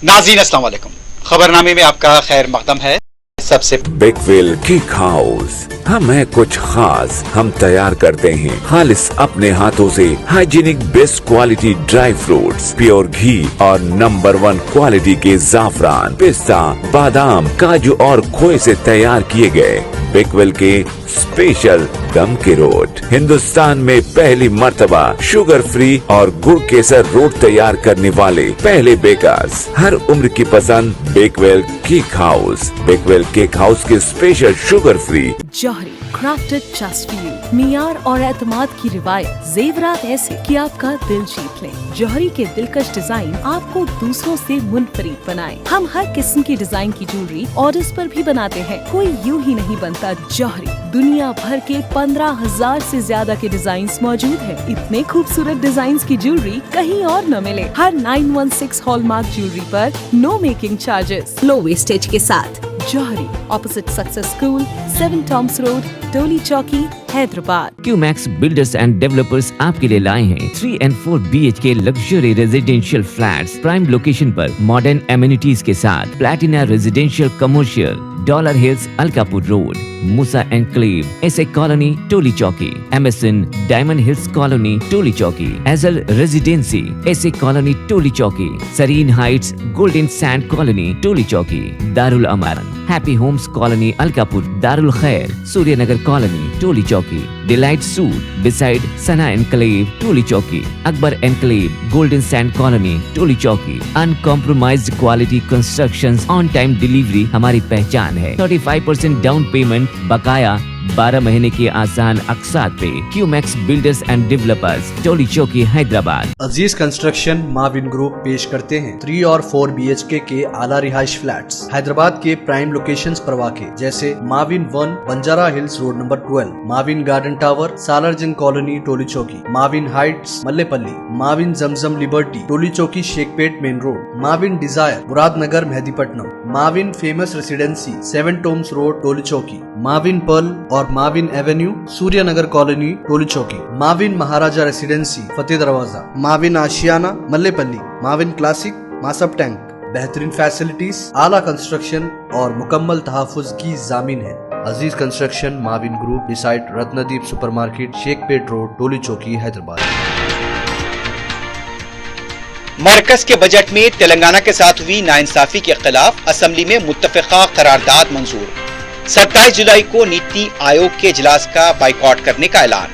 नाज़रीन अस्सलाम वालेकुम। खबरनामे में आपका खैर मकदम है। सबसे बेकवेल केक हाउस, हम है कुछ खास, हम तैयार करते हैं खालिस अपने हाथों से hygienic best quality dry fruits, pure घी और नंबर 1 क्वालिटी के जाफरान, पिस्ता, बादाम, काजू और खोए से तैयार किए गए बेकवेल के स्पेशल दम के रोट। हिंदुस्तान में पहली मर्तबा शुगर फ्री और गुड़ केसर रोट तैयार करने वाले पहले बेकर्स। हर उम्र की पसंद Bakewell cake house. Bakewell cake house के स्पेशल शुगर फ्री जौहरी क्राफ्टेड जस्ट फॉर यू। मियार और एतमाद की रिवायत, जेवरात ऐसे कि आपका दिल जीत लें। जौहरी के दिलकश डिजाइन आपको दूसरों से मुनफरिद बनाए। हम हर किस्म की डिजाइन की ज्वेलरी ऑर्डर्स पर भी बनाते हैं। कोई यूं ही नहीं बनता जौहरी। दुनिया भर के 15,000 से ज्यादा के डिजाइन मौजूद है। इतने खूबसूरत डिजाइन की ज्वेलरी कहीं और न मिले। हर 916 हॉलमार्क ज्वेलरी पर no making charges, low wastage के साथ। Jauhari, opposite success school, 7 tombs road, Toli Chowki, Hyderabad. QMax builders and developers आपके लिए लाए हैं 3 and 4 BHK luxury residential flats prime location पर मॉडर्न एमिनिटीज के साथ। Platina residential commercial, dollar hills Alkapur road, Musa enclave, SA colony Toli Chowki, MSN diamond hills colony Toli Chowki, एजल residency S A colony Toli Chowki, Sareen heights golden sand colony Toli Chowki, Darul Aman happy homes colony Alkapur, Darul Khair Suryanagar colony Toli Chowki, delight suite beside Sana enclave Toli Chowki, Akbar enclave golden sand colony Toli Chowki. Uncompromised quality constructions, on time delivery हमारी पहचान है। 35% down payment बकाया, 12 महीने के आसान अकसात पे। QMax builders and developers, Toli Chowki, Hyderabad. Aziz construction Mavin group पेश करते हैं 3 और 4 BHK के आला रिहाइश फ्लैट्स हैदराबाद के प्राइम लोकेशंस पर वाक़े, जैसे Mavin 1 Banjara hills road number 12, Mavin garden tower Salarjung colony Toli Chowki, Mavin heights Mallepally, Mavin Zamzam liberty Toli Chowki Shaikpet main road, Mavin desire Muradnagar Mehdipatnam, Mavin famous residency 7 tombs road Toli Chowki, Mavin pearl और Mavin avenue Suryanagar colony Toli Chowki, Mavin Maharaja residency Fateh Darwaza, Mavin Ashiana Mallepally, Mavin classic Masab tank. बेहतरीन फैसिलिटीज, आला कंस्ट्रक्शन और मुकम्मल तहफ़्फ़ुज़ की ज़ामीन है। Aziz construction Mavin group beside Ratnadeep supermarket Shaikpet road Toli Chowki, Hyderabad. मरकज के बजट में तेलंगाना के साथ हुई नाइंसाफी के खिलाफ असेंबली में मुत्तफ़िक़ा करारदाद मंजूर। 27 जुलाई को नीति आयोग के इजलास का बाइकॉट करने का ऐलान।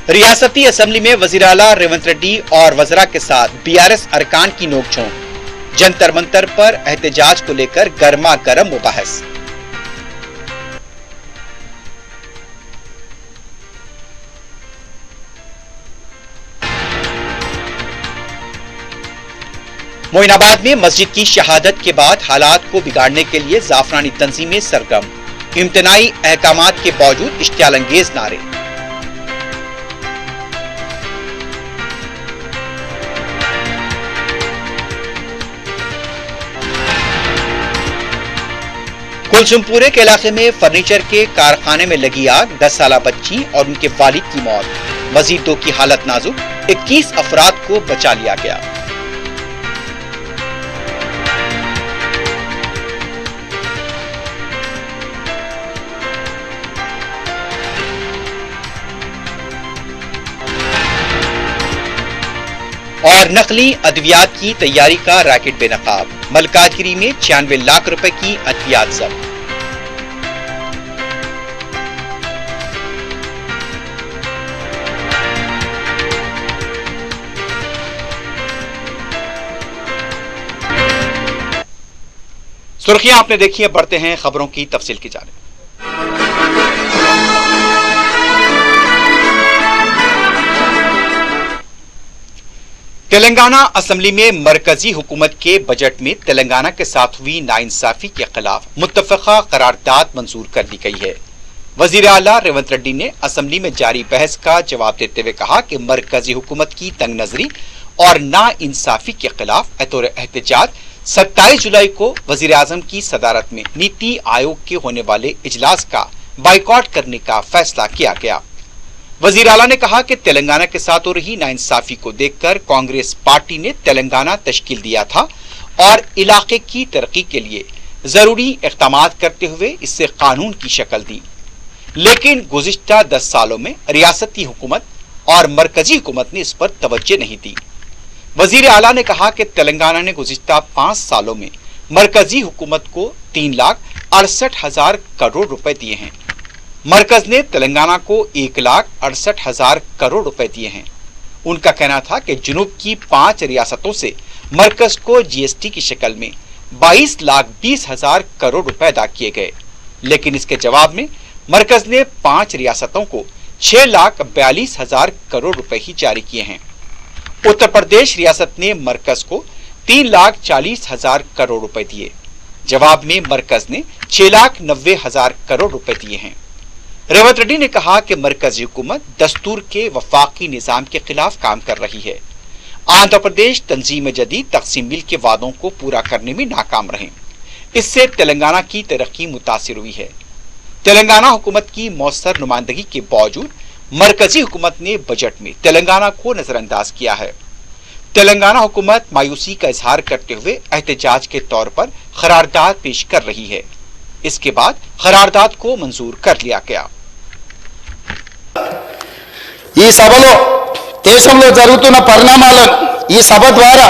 रियासती असेंबली में वज़ीर आला रेवंत रेड्डी और वज़रा के साथ BRS अरकान की नोकझोंक। जंतर मंतर पर एहतजाज को लेकर गर्मा गर्म मुबाहिस। मोइनाबाद में मस्जिद की शहादत के बाद हालात को बिगाड़ने के लिए जाफरानी तंजीमें सरगर्म। इम्तनाई अहकामात के बावजूद इश्तियाल अंगेज नारे। कुलसुमपुरे के इलाके में फर्नीचर के कारखाने में लगी आग, 10 साला बच्ची और उनके वालिद की मौत। मजीद 2 की हालत नाजुक, 21 अफराद को बचा लिया गया। और नकली अद्वियात की तैयारी का रैकेट बेनकाब। मलकाजगिरी में 96 लाख रुपए की अद्वियात जब्त। सुर्खियां आपने देखी है, बढ़ते हैं खबरों की तफसील की जानिब। तेलंगाना असेंबली में मरकजी हुकूमत के बजट में तेलंगाना के साथ हुई नाइंसाफी के खिलाफ मुत्तफ़िक़ा करारदाद मंजूर कर दी गई है। वज़ीर आला रेवंत रेड्डी ने असेंबली में जारी बहस का जवाब देते हुए कहा कि मरकजी हुकूमत की तंग नजरी और नाइंसाफी के खिलाफ बतौर एहतजाज 27 जुलाई को वज़ीर आज़म की सदारत में नीति आयोग के होने वाले इजलास का बाइकआउट करने का फैसला किया गया। वजीर आला ने कहा कि तेलंगाना के साथ हो रही नाइंसाफी को देखकर कांग्रेस पार्टी ने तेलंगाना तश्कील दिया था और इलाके की तरक्की के लिए जरूरी इक़दाम करते हुए इससे कानून की शक्ल दी, लेकिन गुज़िश्ता 10 सालों में रियासती हुकूमत और मरकजी हुकूमत ने इस पर तवज्जो नहीं दी। वजीर आला ने कहा कि तेलंगाना ने गुज़िश्ता 5 सालों में मरकजी हुकूमत को 3,68,000 करोड़ रुपए दिए हैं। मरकज ने तेलंगाना को 1,68,000 करोड़ रुपए दिए हैं। उनका कहना था कि जुनूब की 5 रियासतों से मरकज को जीएसटी की शक्ल में 22,20,000 करोड़ रुपए अदा किए गए, लेकिन इसके जवाब में मरकज ने 5 रियासतों को 6,42,000 करोड़ रुपए ही जारी किए हैं। उत्तर प्रदेश रियासत ने मरकज को 3,40,000 करोड़ रुपए दिए। जवाब में मरकज ने 6,90,000 करोड़ रुपए दिए हैं। रेवंत रेड्डी ने कहा कि मरकजी हुकूमत दस्तूर के वफाकी निजाम के खिलाफ काम कर रही है। आंध्र प्रदेश तंजीम जदीद तकसीम मिल के वादों को पूरा करने में नाकाम रहे, इससे तेलंगाना की तरक्की मुतासिर हुई है। तेलंगाना हुकूमत की मौसर नुमाइंदगी के बावजूद मरकजी हुकूमत ने बजट में तेलंगाना को नजरअंदाज किया है। तेलंगाना हुकूमत मायूसी का इजहार करते हुए एहतजाज के तौर पर करारदाद पेश कर रही है। इसके बाद करारदाद को मंजूर कर लिया गया। ఈ సభలో దేశంలో జరుగుతున్న పరిణామాలను ఈ సభ ద్వారా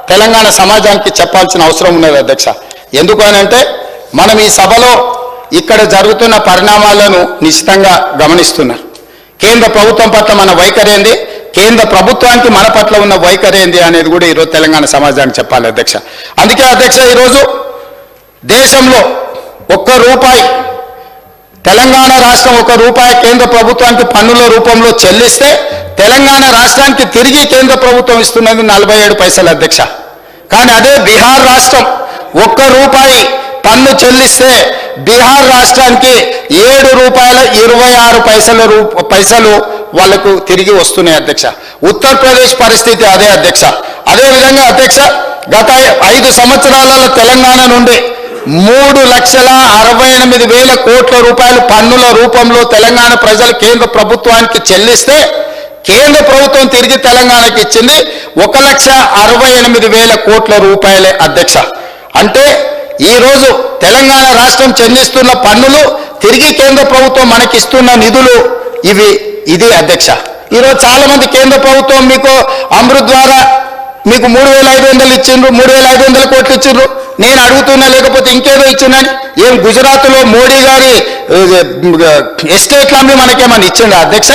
తెలంగాణ సమాజానికి చెప్పాల్సిన అవసరం ఉన్నది అధ్యక్ష. ఎందుకు అనంటే మనం ఈ సభలో ఇక్కడ జరుగుతున్న పరిణామాలను నిశ్చితంగా గమనిస్తున్నారు. కేంద్ర ప్రభుత్వం పట్ల మన వైఖరి ఏంది, కేంద్ర ప్రభుత్వానికి మన పట్ల ఉన్న వైఖరి ఏంది అనేది కూడా ఈరోజు తెలంగాణ సమాజానికి చెప్పాలి అధ్యక్ష. అందుకే అధ్యక్ష ఈరోజు దేశంలో ₹1 తెలంగాణ రాష్ట్రం ₹1 కేంద్ర ప్రభుత్వానికి పన్నుల రూపంలో చెల్లిస్తే తెలంగాణ రాష్ట్రానికి తిరిగి కేంద్ర ప్రభుత్వం ఇస్తున్నది 47 పైసలు అధ్యక్ష. కానీ అదే బీహార్ రాష్ట్రం ₹1 పన్ను చెల్లిస్తే బీహార్ రాష్ట్రానికి ₹7.26 వాళ్లకు తిరిగి వస్తున్నాయి అధ్యక్ష. ఉత్తరప్రదేశ్ పరిస్థితి అదే అధ్యక్ష. అదే విధంగా అధ్యక్ష గత 5 సంవత్సరాలలో తెలంగాణ నుండి 3,68,000 కోట్ల రూపాయలు పన్నుల రూపంలో తెలంగాణ ప్రజలు కేంద్ర ప్రభుత్వానికి చెల్లిస్తే కేంద్ర ప్రభుత్వం తిరిగి తెలంగాణకి ఇచ్చింది 1,68,000 కోట్ల రూపాయలే అధ్యక్ష. అంటే ఈ రోజు తెలంగాణ రాష్ట్రం చెల్లిస్తున్న పన్నులు తిరిగి కేంద్ర ప్రభుత్వం మనకి ఇస్తున్న నిధులు ఇది అధ్యక్ష. ఈరోజు చాలా మంది కేంద్ర ప్రభుత్వం మీకు అమృత్ ద్వారా మీకు 3,500 ఇచ్చిండ్రు, 3,500 కోట్లు ఇచ్చిండ్రు. నేను అడుగుతున్నా లేకపోతే ఇంకేదో ఇచ్చిందని ఏం గుజరాత్లో మోడీ గారి ఎస్టేట్లు అమ్మి మనకేమన్నా ఇచ్చిండ అధ్యక్ష?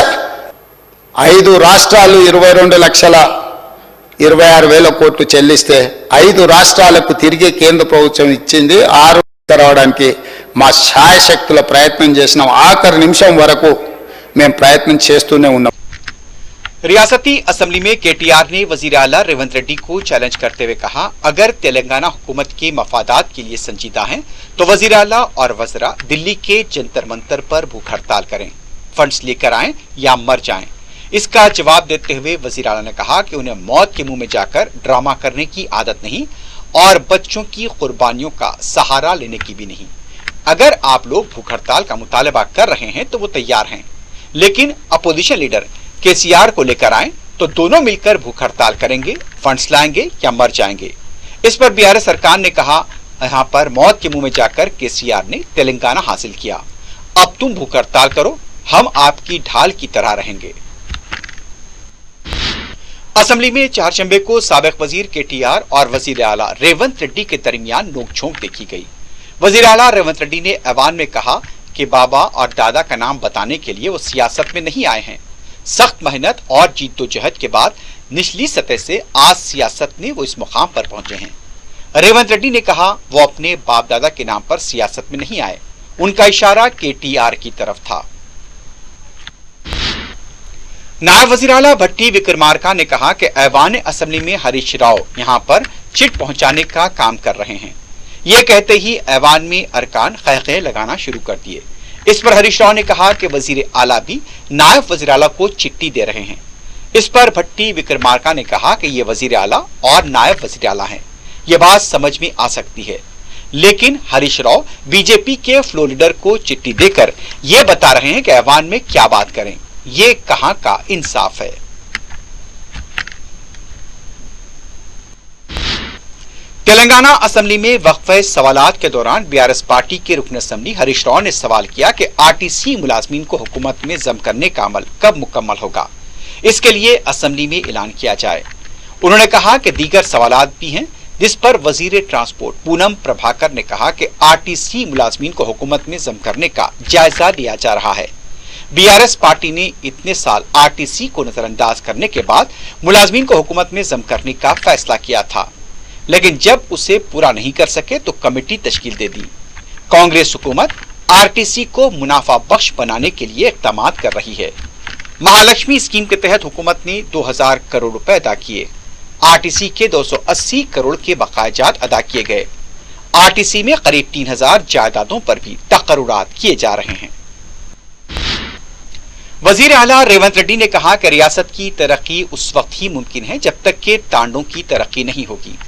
5 రాష్ట్రాలు 22,26,000 కోట్లు చెల్లిస్తే 5 రాష్ట్రాలకు తిరిగి కేంద్ర ప్రభుత్వం ఇచ్చింది 6 రావడానికి మా శాయశక్తుల ప్రయత్నం చేసినాం. ఆఖరి నిమిషం వరకు మేము ప్రయత్నం చేస్తూనే ఉన్నాం. रियासती असेंबली में केटीआर ने वजीर आला रेवंत रेड्डी को चैलेंज करते हुए कहा, अगर तेलंगाना हुकूमत के मफादात के लिए संजीदा हैं तो वजीर आला और वज़रा दिल्ली के जंतर मंतर पर भूख हड़ताल करें, फंड्स लेकर आएं या मर जाएं। इसका जवाब देते हुए वजीर आला ने कहा कि उन्हें मौत के मुंह में जाकर ड्रामा करने की आदत नहीं और बच्चों की कुर्बानियों का सहारा लेने की भी नहीं। अगर आप लोग भूख हड़ताल का मुतालबा कर रहे हैं तो वो तैयार हैं, लेकिन अपोजिशन लीडर केसीआर को लेकर आए तो दोनों मिलकर भूख हड़ताल करेंगे, फंड्स लाएंगे या मर जाएंगे। इस पर बिहार सरकार ने कहा, यहाँ पर मौत के मुंह में जाकर केसीआर ने तेलंगाना हासिल किया, अब तुम भूख हड़ताल करो, हम आपकी ढाल की तरह रहेंगे। असेंबली में चारशंबे को साबिक वजीर केटीआर और वजीर आला रेवंत रेड्डी के दरमियान नोकझोंक देखी गई। वजीर आला रेवंत रेड्डी ने ऐवान में कहा कि बाबा और दादा का नाम बताने के लिए वो सियासत में नहीं आए हैं। सख्त मेहनत और जीद्दोजहद के बाद निचली सतह से आज सियासत में वो इस मुकाम पर पहुंचे हैं। रेवंत रेड्डी ने कहा वो अपने बाप दादा के नाम पर सियासत में नहीं आए, उनका इशारा केटीआर की तरफ था। नायब वजीर आला भट्टी विक्रमार्का ने कहा कि ऐवान असेंबली में हरीश राव यहां पर चिट पहुंचाने का काम कर रहे हैं। ये कहते ही ऐवान में अरकान क़हक़हे लगाना शुरू कर दिए। इस पर हरीश राव ने कहा कि वजीर आला भी नायब वजीर आला को चिट्ठी दे रहे हैं। इस पर भट्टी विक्रमार्का ने कहा कि ये वजीर आला और नायब वजीर आला हैं, ये बात समझ में आ सकती है, लेकिन हरीश राव बीजेपी के फ्लोर लीडर को चिट्ठी देकर ये बता रहे हैं कि ऐवान में क्या बात करें। ये कहां का इंसाफ है। तेलंगाना असेंबली में वक्फे सवालात के दौरान बीआरएस पार्टी के रुकन असेंबली हरीश राव ने सवाल किया कि आरटीसी मुलाजमीन को हुकूमत में जम करने का अमल कब मुकम्मल होगा, इसके लिए असेंबली में ऐलान किया जाए। उन्होंने कहा कि दीगर सवालात भी हैं, जिस पर वजीर ट्रांसपोर्ट पूनम प्रभाकर ने कहा कि आरटीसी मुलाजमीन को हुकूमत में जम करने का जायजा लिया जा रहा है। बीआरएस पार्टी ने इतने साल आरटीसी को नजरअंदाज करने के बाद मुलाजमीन को हुकूमत में जम करने का फैसला किया था, लेकिन जब उसे पूरा नहीं कर सके तो कमेटी तश्कील दे दी। कांग्रेस हुकूमत आरटीसी को मुनाफा बख्श बनाने के लिए इक़दाम कर रही है। महालक्ष्मी स्कीम के तहत हुकूमत ने 2000 करोड़ रुपए अदा किए। आरटीसी के 280 करोड़ के बकायाजात अदा किए गए। आरटीसी में करीब 3000 जायदादों पर भी तकर्रुरात किए जा रहे हैं। वजीर आला रेवंत रेड्डी ने कहा कि रियासत की तरक्की उस वक्त ही मुमकिन है जब तक कि तांडों की तरक्की नहीं होगी।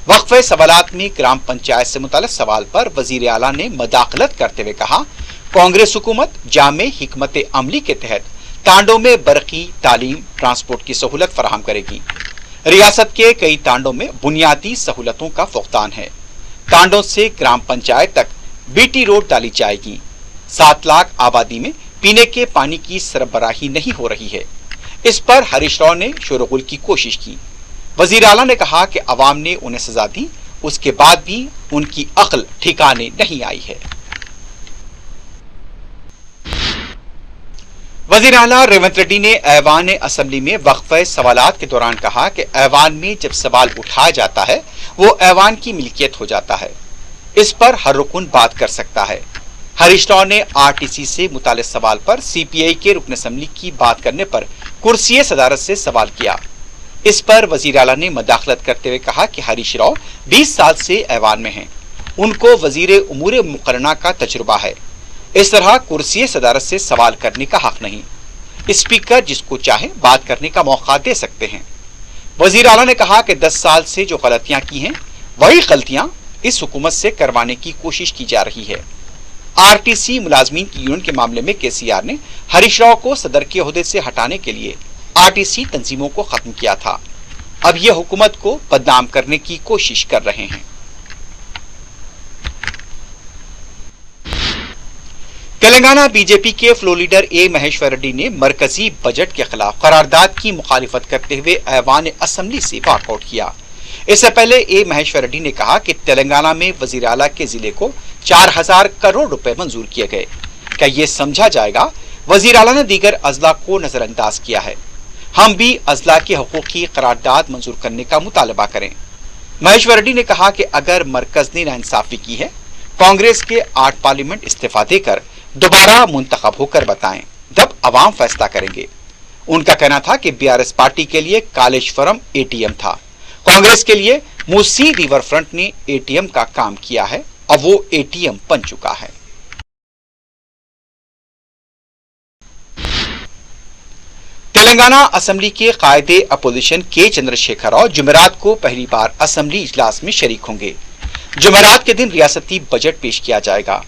वक्फे सवालात में ग्राम पंचायत से मुताल्लिक सवाल पर वजीर आला ने मदाखलत करते हुए कहा, कांग्रेस हुकूमत जामे हिकमत अमली के तहत तांडों में बरकी, तालीम, ट्रांसपोर्ट की सहूलत फराहम करेगी। रियासत के कई तांडों में बुनियादी सहूलतों का फुकदान है। तांडों से ग्राम पंचायत तक बीटी रोड डाली जाएगी। 7 लाख आबादी में पीने के पानी की सरबराही नहीं हो रही है। इस पर हरीश राव ने शोरगुल की कोशिश की। वजीर आला ने कहा कि अवाम ने उन्हें सजा दी, उसके बाद भी उनकी अक्ल ठिकाने नहीं आई है। वजीर आला रेवंत रेड्डी ने ऐवान असेंबली में वक्फे सवालात के दौरान कहा कि ऐवान में जब सवाल उठाया जाता है वो ऐवान की मिल्कियत हो जाता है। इस पर हर रुकन बात कर सकता है। हरीश राव ने आरटीसी से मुताल्लिक सवाल पर सीपीआई के रुकन असेंबली की बात करने पर कुर्सी सदारत से सवाल किया। इस पर वजीर आला ने मदाखलत करते हुए कहा कि हरीश राव 20 साल से ऐवान में हैं। उनको वजीर उमूर मुकर्रना का तजुर्बा है। इस तरह कुर्सी सदारत से सवाल करने का हक नहीं। स्पीकर जिसको चाहे बात करने का मौका दे सकते हैं। वजीर आला ने कहा कि 10 साल से जो गलतियां की हैं वही गलतियां इस हुकूमत से करवाने की कोशिश की जा रही है। आरटीसी मुलाजमीन की यूनियन के मामले में केसीआर ने हरीश राव को सदर के ओहदे से हटाने के लिए आरटीसी तंजीमों को खत्म किया था। अब यह हुकूमत को बदनाम करने की कोशिश कर रहे हैं। तेलंगाना बीजेपी के floor leader A Maheshwar Reddy ने मरकजी बजट के खिलाफ करारदाद की मुखालिफत करते हुए ऐवान असेंबली से वॉकआउट किया। इससे पहले ए महेश्वर रेड्डी ने कहा कि तेलंगाना में वजीर आला के जिले को 4000 करोड़ रुपए मंजूर किए गए। क्या ये समझा जाएगा वजीर आला ने दीगर अजला को नजरअंदाज किया है। हम भी अजला के हकूक की करारदाद मंजूर करने का मुतालबा करें। महेश्वर रेड्डी ने कहा कि अगर मरकज ने नाइंसाफी की है, कांग्रेस के 8 पार्लियामेंट इस्तीफा देकर दोबारा मुंतखब होकर बताएं, तब अवाम फैसला करेंगे। उनका कहना था कि बीआरएस पार्टी के लिए कालेश्वरम एटीएम था, कांग्रेस के लिए मूसी रिवर फ्रंट ने एटीएम का काम किया है, अब वो एटीएम बन चुका है। तेलंगाना असेंबली के कायदे अपोजिशन के चंद्रशेखर राव जुमेरात को पहली बार असेंबली इजलास में शरीक होंगे। जुमेरात के दिन रियासती बजट पेश किया जाएगा।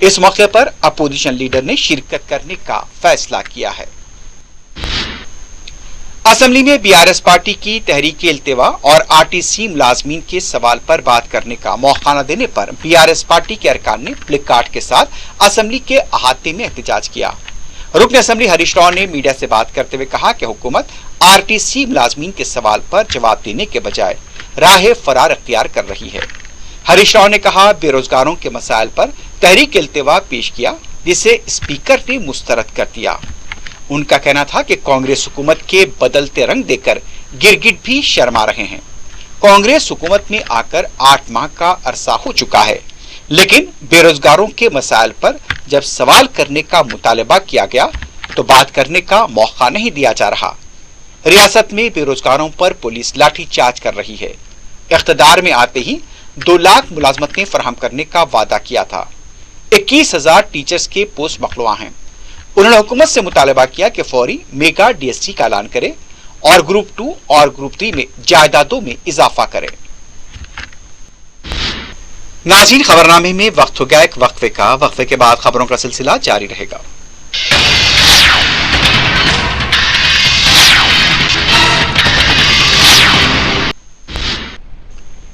इस मौके पर अपोजिशन लीडर ने शिरकत करने का फैसला किया है। असेंबली में बीआरएस पार्टी की तहरीक इल्तिवा और आरटीसी मुलाजमीन के सवाल पर बात करने का मौका न देने पर बीआरएस पार्टी के अरकान ने प्लेकार्ड के साथ असेंबली के अहाते में एहतजाज किया। रुकन असेंबली हरीश राव ने मीडिया से बात करते हुए कहा कि हुकूमत आरटीसी मुलाजमीन के सवाल पर जवाब देने के बजाय राह फरार अख्तियार कर रही है। हरीश राव ने कहा बेरोजगारों के मसाइल पर तहरीक इल्तिवा पेश किया, जिसे स्पीकर ने मुस्तरद कर दिया। उनका कहना था कि कांग्रेस हुकूमत के बदलते रंग देखकर गिरगिट भी शर्मा रहे हैं। कांग्रेस हुकूमत में आकर 8 माह का अरसा हो चुका है, लेकिन बेरोजगारों के मसाइल पर जब सवाल करने का मुतालबा किया गया तो बात करने का मौका नहीं दिया जा रहा। रियासत में बेरोजगारों पर पुलिस लाठीचार्ज कर रही है। इख्तिदार में आते ही 2 लाख मुलाजमतें फराहम करने का वादा किया था। 21,000 टीचर्स के पोस्ट मखलूआ हैं। उन्होंने हुकूमत से मुतालबा किया कि फौरी मेगा डीएससी का ऐलान करे और ग्रुप 2 और ग्रुप 3 में जायदादों में इजाफा करे। नाज़रीन, खबरनामे में वक्त हो गया एक वक्फे का। वक्फे के बाद खबरों का सिलसिला जारी रहेगा।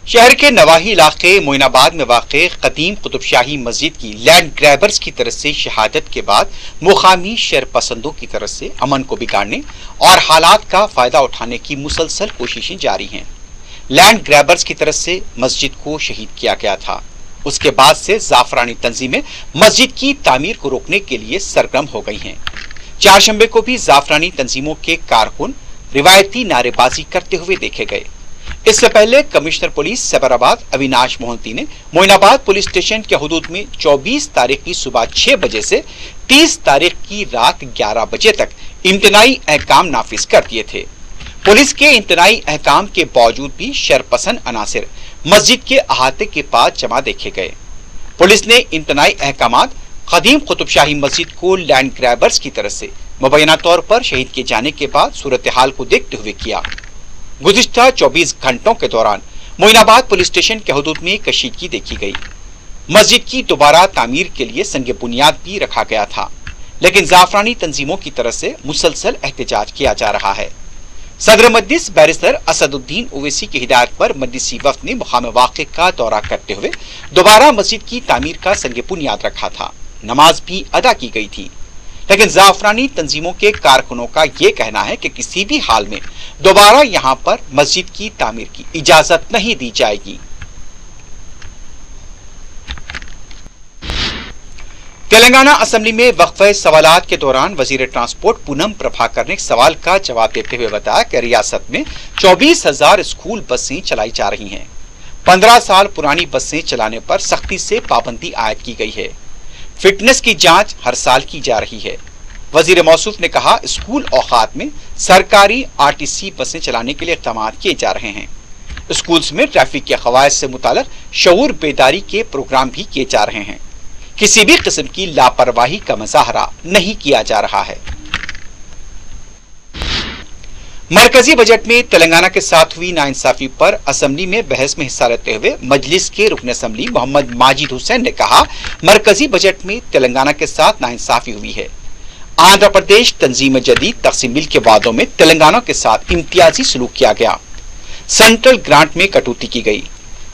शहर के नवाही इलाके मोइनाबाद में वाक़े कदीम कुतुबशाही मस्जिद की लैंड ग्रैबर्स की तरफ से शहादत के बाद मुकामी शरपसंदों की तरफ से अमन को बिगाड़ने और हालात का फायदा उठाने की मुसलसल कोशिशें जारी हैं। लैंड ग्रैबर्स की तरफ से मस्जिद को शहीद किया गया था। उसके बाद से जाफरानी तंजीमें मस्जिद की तामीर को रोकने के लिए सरगर्म हो गई हैं। चारशंबे को भी जाफरानी तंजीमों के कारकुन रिवायती नारेबाजी करते हुए देखे गए। इससे पहले कमिश्नर पुलिस सैबराबाद अविनाश मोहंती ने मोइनाबाद पुलिस स्टेशन के हुदूद में 24 तारीख की सुबह 6 बजे से 30 तारीख की रात 11 बजे तक इम्तनाई अहकाम नाफिज कर दिए थे। पुलिस के इम्तनाई अहकाम के बावजूद भी शरपसंद अनासिर मस्जिद के अहाते के पास जमा देखे गए। पुलिस ने इम्तनाई अहकामात कदीम कुतुबशाही मस्जिद को लैंड ग्रैबर्स की तरफ से मुबैना तौर पर शहीद किए जाने के बाद सूरत हाल को देखते हुए किया। गुज़िश्ता 24 घंटों के दौरान मोइनाबाद पुलिस स्टेशन के हुदूद में कशीदगी देखी गई। मस्जिद की दोबारा तामीर के लिए संग बुनियाद भी रखा गया था, लेकिन जाफरानी तंजीमों की तरफ से मुसलसल एहतजाज किया जा रहा है। सदर मजलिस बैरिस्टर असदुद्दीन ओवैसी की हिदायत पर मजलिसी वफ्द ने मुकाम वाक़े का दौरा करते हुए दोबारा मस्जिद की तामीर का संग बुनियाद रखा था। नमाज भी अदा की गई थी, लेकिन जाफरानी तंजीमों के कारकुनों का ये कहना है कि किसी भी हाल में दोबारा यहाँ पर मस्जिद की तामीर की इजाजत नहीं दी जाएगी। तेलंगाना असेंबली में वक्फे सवालात के दौरान वजीर ट्रांसपोर्ट पूनम प्रभाकर ने एक सवाल का जवाब देते हुए बताया कि रियासत में 24,000 स्कूल बसें चलाई जा रही हैं। 15 साल पुरानी बसें चलाने पर सख्ती से पाबंदी आयद की गई है। फिटनेस की जांच हर साल की जा रही है। वजीर मौसूफ ने कहा, स्कूल औकात में सरकारी आरटीसी बसें चलाने के लिए इक़दाम किए जा रहे हैं। स्कूल्स में ट्रैफिक के क़वायद से मुताल्लिक़ शऊर बेदारी के प्रोग्राम भी किए जा रहे हैं। किसी भी किस्म की लापरवाही का मुजाहरा नहीं किया जा रहा है। मरकजी बजट में तेलंगाना के साथ हुई नाइंसाफी पर असेंबली में बहस में हिस्सा लेते हुए मजलिस के रुकन असेंबली मोहम्मद माजिद हुसैन ने कहा, मरकजी बजट में तेलंगाना के साथ नाइंसाफी हुई है। आंध्र प्रदेश तंजीम जदीद तकसीम मिल के वादों में तेलंगाना के साथ इम्तियाजी सलूक किया गया। सेंट्रल ग्रांट में कटौती की गई।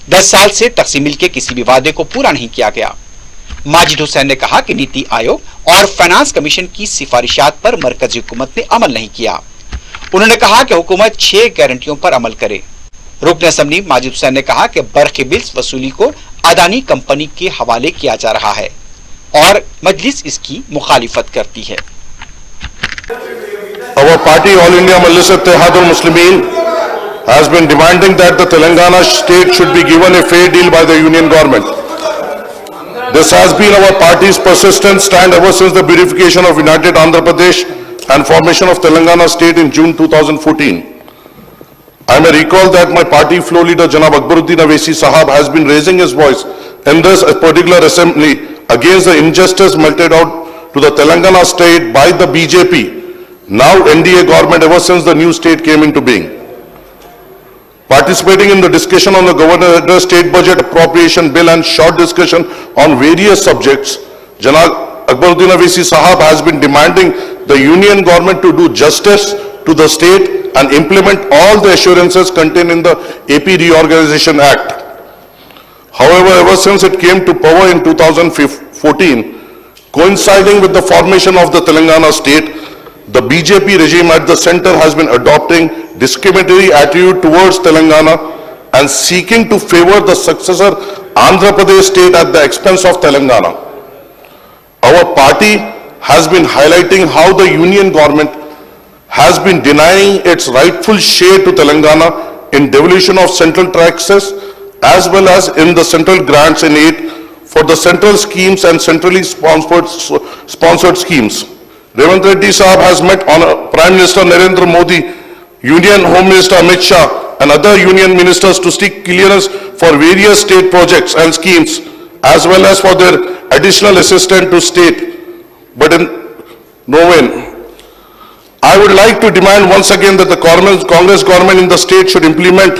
10 साल से तकसीम मिल के किसी भी वादे को पूरा नहीं किया गया। माजिद हुसैन ने कहा कि नीति आयोग और फाइनेंस कमीशन की सिफारिशात पर मरकजी हुकूमत ने अमल नहीं किया। उन्होंने कहा कि हुकूमत 6 गारंटियों पर अमल करे। रुकन असेंबली माजिद हुसैन ने कहा कि बरक़ी बिल्स वसूली को अदानी कंपनी के हवाले किया जा रहा है और मजलिस इसकी मुखालिफत करती है। Our party, All India Majlis Ittehadul Muslimin, has been demanding that the Telangana state should be given a fair deal by the union government. This has been our party's persistent stand ever since the beautification of United Andhra Pradesh and formation of Telangana state in June 2014. I may recall that my party floor leader Janab Akbaruddin Owaisi Sahab has been raising his voice in this particular assembly against the injustice meted out to the Telangana state by the BJP, now NDA government, ever since the new state came into being. Participating in the discussion on the Governor State Budget Appropriation Bill and short discussion on various subjects, Janab Akbaruddin Owaisi Sahab has been demanding the union government to do justice to the state and implement all the assurances contained in the AP Reorganization Act. However, ever since it came to power in 2014, coinciding with the formation of the Telangana state, the BJP regime at the center has been adopting discriminatory attitude towards Telangana and seeking to favor the successor Andhra Pradesh state at the expense of Telangana. Our party has been highlighting how the union government has been denying its rightful share to Telangana in devolution of central taxes as well as in the central grants and aid for the central schemes and centrally sponsored schemes. Revanth Reddy Sahab has met on Prime Minister Narendra Modi, Union Home Minister Amit Shah and other union ministers to seek clearance for various state projects and schemes as well as for their additional assistance to state, but in no vain. I would like to demand once again that the Congress government in the state should implement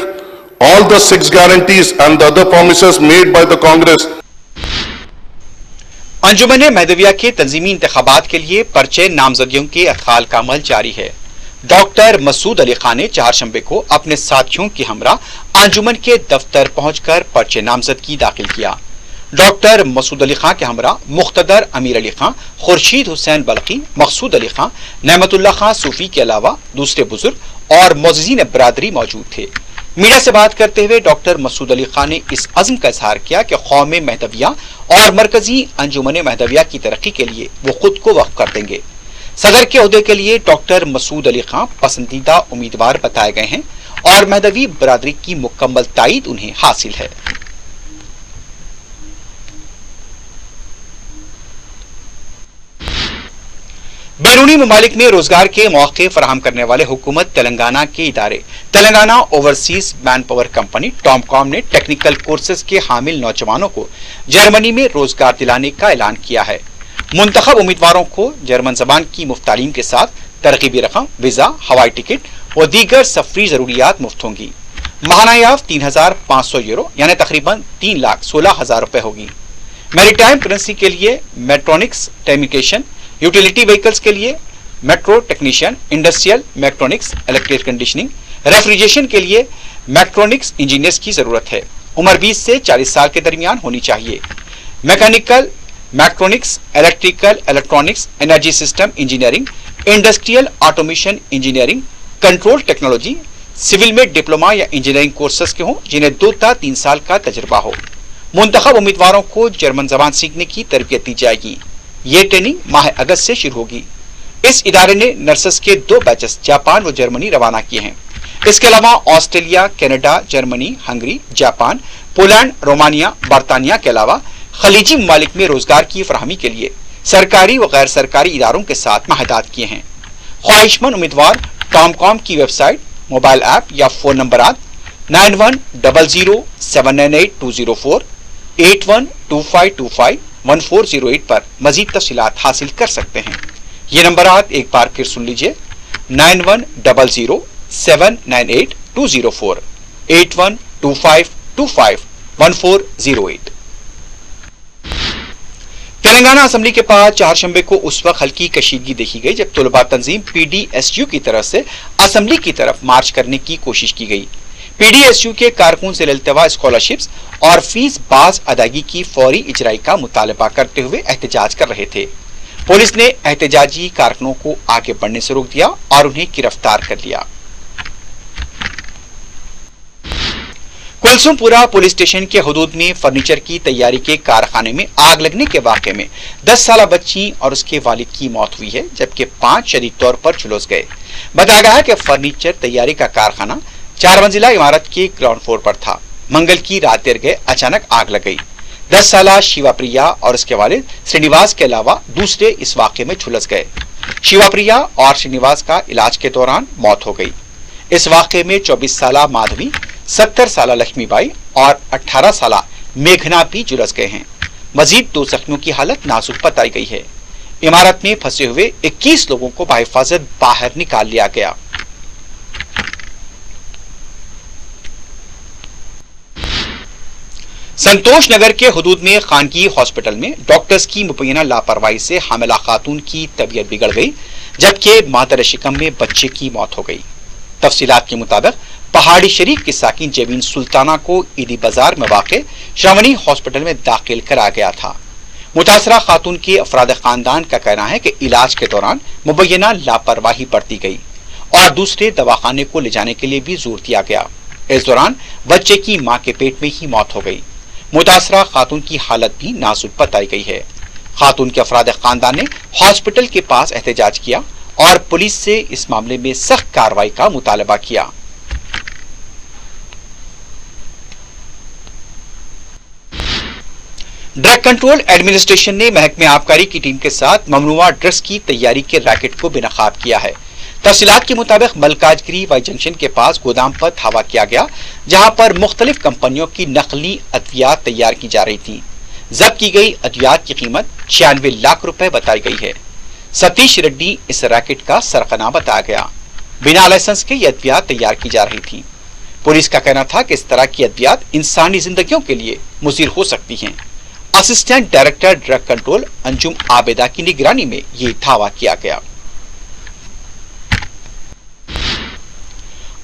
all the 6 guarantees and the other promises made by the Congress. अंजुमन महदविया के तंजीमी इंतखाबात के लिए पर्चे नामजदगियों के अदखाल का अमल जारी है। Doctor Masood Ali Khan ने चारशंबे को अपने साथियों के हमरा अंजुमन के दफ्तर पहुंचकर पर्चे नामजदगी दाखिल किया। डॉक्टर मसूद अली खान के हमरा मुख्तदर अमीर अली खान, खुर्शीद हुसैन बल्खी, मकसूद अली खान, नेमतुल्ला खान सूफी के अलावा दूसरे बुजुर्ग और मोअज़्ज़िज़ीन बरादरी मौजूद थे। मीडिया से बात करते हुए डॉक्टर मसूद अली खान ने इस अज़्म का इजहार किया कि कौम महदविया और मरकजी अंजुमन महदविया की तरक्की के लिए वो खुद को वक्फ कर देंगे। सदर के ओहदे के लिए डॉक्टर मसूद अली खान पसंदीदा उम्मीदवार बताए गए हैं और महदवी बरादरी की मुकम्मल ताईद उन्हें हासिल है। बैरूनी ममालिक में रोजगार के मौके फराहम करने वाले हुकूमत तेलंगाना के इदारे Telangana overseas manpower company TOMCOM ने टेक्निकल कोर्सेज के हामिल नौजवानों को जर्मनी में रोजगार दिलाने का ऐलान किया है। मुंतखब उम्मीदवारों को जर्मन जबान की मुफ्त तालीम के साथ तरकीबी रकम, वीजा, हवाई टिकट और दीगर सफरी जरूरियात मुफ्त होंगी। माहाना याफ्त 3,500 यूरो यानी तकरीबन 3,16,000 रुपए होगी। मैरीटाइम करेंसी के लिए मेट्रोनिक्स टेक्नीशियन, यूटिलिटी व्हीकल्स के लिए metro technician, industrial mechatronics, electric conditioning, refrigeration के लिए मैक्ट्रॉनिक्स इंजीनियर्स की जरूरत है। उम्र 20 से 40 साल के दरमियान होनी चाहिए। Mechanical, mechatronics, electrical, electronics, energy system engineering, industrial automation engineering, control technology, civil में डिप्लोमा या इंजीनियरिंग कोर्सेस के हों जिन्हें 2 से 3 साल का तजुर्बा हो। मुंतखब उम्मीदवारों को जर्मन जबान सीखने की तरबियत दी जाएगी। ये ट्रेनिंग माह अगस्त से शुरू होगी। इस इदारे ने नर्सेस के 2 बैचेस जापान व जर्मनी रवाना किए हैं। इसके अलावा Australia, Canada, Germany, Hungary, Japan, Poland, Romania, बरतानिया के अलावा खलीजी ममालिक में रोजगार की फराहमी के लिए सरकारी व गैर सरकारी इदारों के साथ माहदात किए हैं। ख्वाहिशमंद उम्मीदवार टॉमकॉम की वेबसाइट, मोबाइल ऐप या फोन नंबरात 9100798204, 8125251408 पर मजीद तफसीलात हासिल कर सकते हैं। ये नंबरात एक बार फिर सुन लीजिए, 9100798204, 8125251408। तेलंगाना असेंबली के पास चारशंबे को उस वक्त हल्की कशीदगी देखी गई जब तलबा तंजीम पीडीएसयू की तरफ से असेंबली की तरफ मार्च करने की कोशिश की गई। पीडीएसयू के कारकुन से ललतवा स्कॉलरशिप्स और फीस बाज अदायगी की फौरी इजराई का मुतालबा करते हुए एहतजाज कर रहे थे। पुलिस ने एहतजाजी कारकुनों को आगे बढ़ने से रोक दिया और उन्हें गिरफ्तार कर लिया। कुलसुमपुरा पुलिस स्टेशन के हुदूद में फर्नीचर की तैयारी के कारखाने में आग लगने के वाक़े में 10 साला बच्ची और उसके वालिद की मौत हुई है, जबकि 5 शदीद तौर पर झुलस गए। बताया गया है कि फर्नीचर तैयारी का कारखाना 4 मंजिला इमारत के ग्राउंड फ्लोर पर था। मंगल की रात देर गए अचानक आग लग गई। 10 साला शिवा प्रिया और उसके वालिद श्रीनिवास के अलावा दूसरे इस वाक़े में झुलस गए। शिवा प्रिया और श्रीनिवास का इलाज के दौरान मौत हो गई। इस वाक़े में 24 साला माधवी, 70 साला लक्ष्मीबाई और 18 साला मेघना भी झुलस गए हैं। मजीद 2 जख्मियों की हालत नाजुक बताई गई है। इमारत में फंसे हुए 21 लोगों को बाहिफाजत बाहर निकाल लिया गया। संतोष नगर के हुदूद में खानगी हॉस्पिटल में डॉक्टर्स की मुबैना लापरवाही से हामिला खातून की तबीयत बिगड़ गई, जबकि मादर शिकम में बच्चे की मौत हो गई। तफसीलात के मुताबिक पहाड़ी शरीफ की साकिन जबीन सुल्ताना को ईदी बाजार में वाक़े श्रावणी हॉस्पिटल में दाखिल करा गया था। मुतासरा खातून के अफराद खानदान का कहना है कि इलाज के दौरान मुबैना लापरवाही बरती गई और दूसरे दवाखाने को ले जाने के लिए भी जोर दिया गया। इस दौरान बच्चे की मां के पेट में ही मौत हो गई। मुतासरा खातून की हालत भी नाजुक बताई गई है। खातून के अफराद खानदान ने हॉस्पिटल के पास एहतजाज किया और पुलिस से इस मामले में सख्त कार्रवाई का मुतालबा किया। ड्रग कंट्रोल एडमिनिस्ट्रेशन ने महकमे आबकारी की टीम के साथ ममनुआ ड्रग्स की तैयारी के रैकेट को बेनकाब किया है। तफसीलात के मुताबिक मलकाजगिरी वाई जंक्शन के पास गोदाम पर धावा किया गया, जहां पर मुख्तलिफ कंपनियों की नकली अद्वियात तैयार की जा रही थी। जब्त की गई अद्वियात की कीमत 96 लाख रुपए बताई गई है। सतीश रेड्डी इस रैकेट का सरगना बताया गया। बिना लाइसेंस के ये अद्वियात तैयार की जा रही थी। पुलिस का कहना था कि इस तरह की अद्वियात इंसानी जिंदगियों के लिए मुज़िर हो सकती हैं। Assistant director drug control Anjum Abeda की निगरानी में ये धावा किया गया।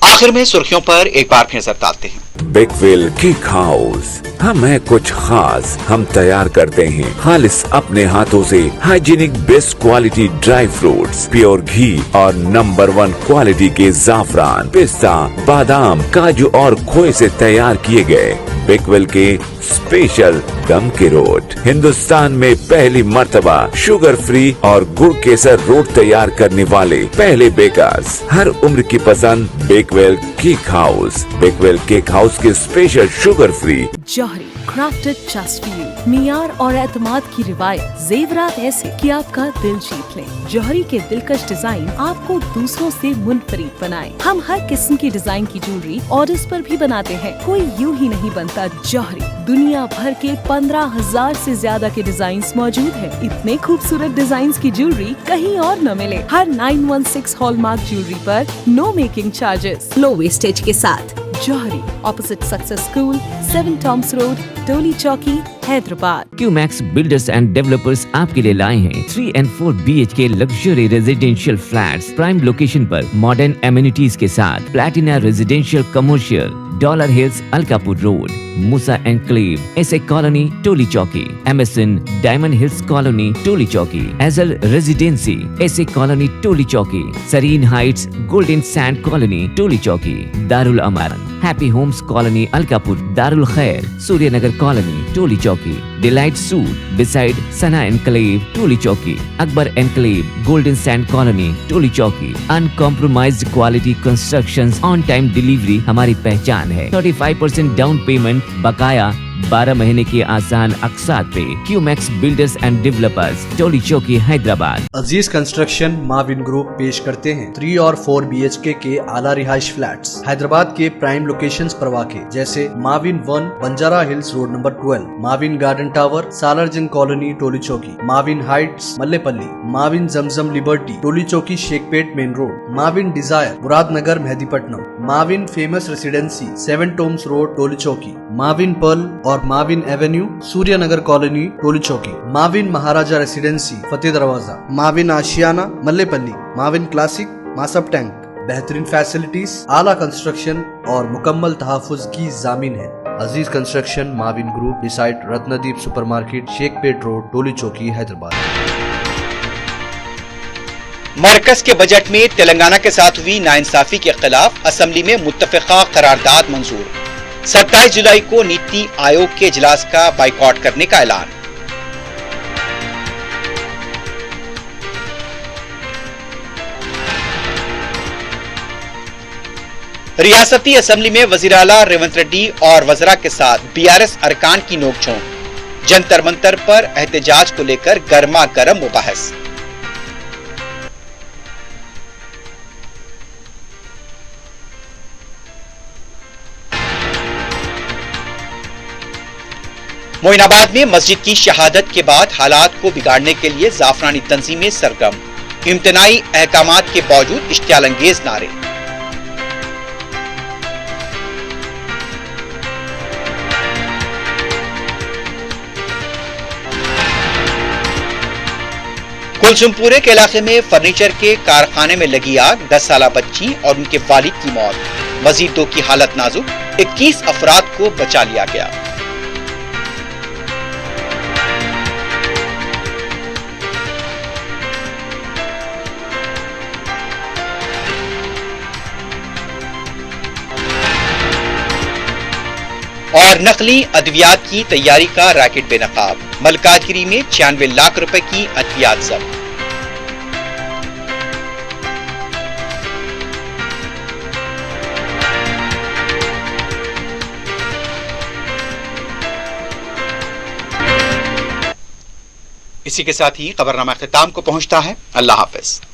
आखिर में सुर्खियों पर एक बार फिर नजर डालते हैं। बेकवेल केक हाउस, हम है कुछ खास, हम तैयार करते हैं खालिस अपने हाथों से hygienic best quality dry fruits, pure घी और नंबर 1 क्वालिटी के जाफरान, पिस्ता, बादाम, काजू और खोए से तैयार किए गए बेकवेल के स्पेशल दम के रोट। हिंदुस्तान में पहली मर्तबा शुगर फ्री और गुड़ केसर रोट तैयार करने वाले पहले बेकर्स, हर उम्र की पसंद Bakewell cake house. Bakewell cake house के स्पेशल शुगर फ्री जौहरी क्राफ्टेड जस्ट फॉर यू, मियार और एतमाद की रिवायत, जेवरात ऐसे कि आपका दिल जीत ले। जौहरी के दिलकश डिजाइन आपको दूसरों से मुनफरिद बनाए। हम हर किस्म की डिजाइन की ज्वेलरी ऑर्डर्स पर भी बनाते हैं, कोई यूं ही नहीं बनता। जौहरी दुनिया भर के 15,000 से ज्यादा के डिजाइन मौजूद है। इतने खूबसूरत डिजाइन की ज्वेलरी कहीं और न मिले। हर 916 हॉलमार्क ज्वेलरी पर no making charges, low wastage के साथ। Jauhari opposite success school, 7 tombs road, Toli Chowki, Hyderabad. QMax builders and developers आपके लिए लाए हैं 3 and 4 BHK luxury residential flats prime location पर मॉडर्न एमिनिटीज के साथ। Platina residential commercial, dollar hills Alkapur road, Musa enclave, SA colony Toli Chowki, MSN diamond hills colony Toli Chowki, एजल residency S A colony Toli Chowki, Sareen heights golden sand colony Toli Chowki, Darul Aman happy homes colony Alkapur, Darul Khair Suryanagar colony Toli Chowki, delight suite beside Sana enclave Toli Chowki, Akbar enclave golden sand colony Toli Chowki. Uncompromised quality constructions, on time delivery हमारी पहचान है। 35% down payment, बकाया 12 महीने के आसान अक़सात पे। QMax builders and developers, Toli Chowki, Hyderabad. Aziz construction Mavin group पेश करते हैं 3 और 4 BHK के आला रिहाइश फ्लैट्स हैदराबाद के प्राइम लोकेशंस पर वाक़े, जैसे Mavin 1 Banjara hills road number 12, Mavin garden tower Salarjung colony Toli Chowki, Mavin heights Mallepally, Mavin Zamzam liberty Toli Chowki Shaikpet main road, Mavin desire Muradnagar Mehdipatnam, Mavin famous residency 7 tombs road Toli Chowki, Mavin pearl और Mavin avenue Suryanagar colony Toli Chowki, Mavin Maharaja residency Fateh Darwaza, Mavin Ashiana Mallepally, Mavin classic Masab tank. बेहतरीन फैसिलिटीज, आला कंस्ट्रक्शन और मुकम्मल तहफ़्फ़ुज़ की जामिन है। Aziz construction Mavin group decide Ratnadeep supermarket Shaikpet road Toli Chowki Hyderabad. मरकज के बजट में तेलंगाना के साथ हुई नाइंसाफी के खिलाफ असेंबली में मुत्तफ़िक़ा करारदाद मंजूर। 27 जुलाई को नीति आयोग के इजलास का बाइकॉट करने का ऐलान। रियासती असेंबली में वज़ीर आला रेवंत रेड्डी और वज़रा के साथ BRS अरकान की नोकझोंक। जंतर मंतर पर एहतजाज को लेकर गर्मा गर्म मुबाहिस। मोइनाबाद में मस्जिद की शहादत के बाद हालात को बिगाड़ने के लिए जाफरानी तंजीमें सरगर्म। इम्तनाई अहकामात के बावजूद इश्तियाल अंगेज नारे। कुलसुमपुरे के इलाके में फर्नीचर के कारखाने में लगी आग, 10 साला बच्ची और उनके वालिद की मौत। मजीद 2 की हालत नाजुक, 21 अफराद को बचा लिया गया। और नकली अद्वियात की तैयारी का रैकेट बेनकाब। मलकाजगिरी में 96 लाख रुपए की अद्वियात जब्त। इसी के साथ ही खबरनामा ख़िताम को पहुंचता है। अल्लाह हाफ़िज़।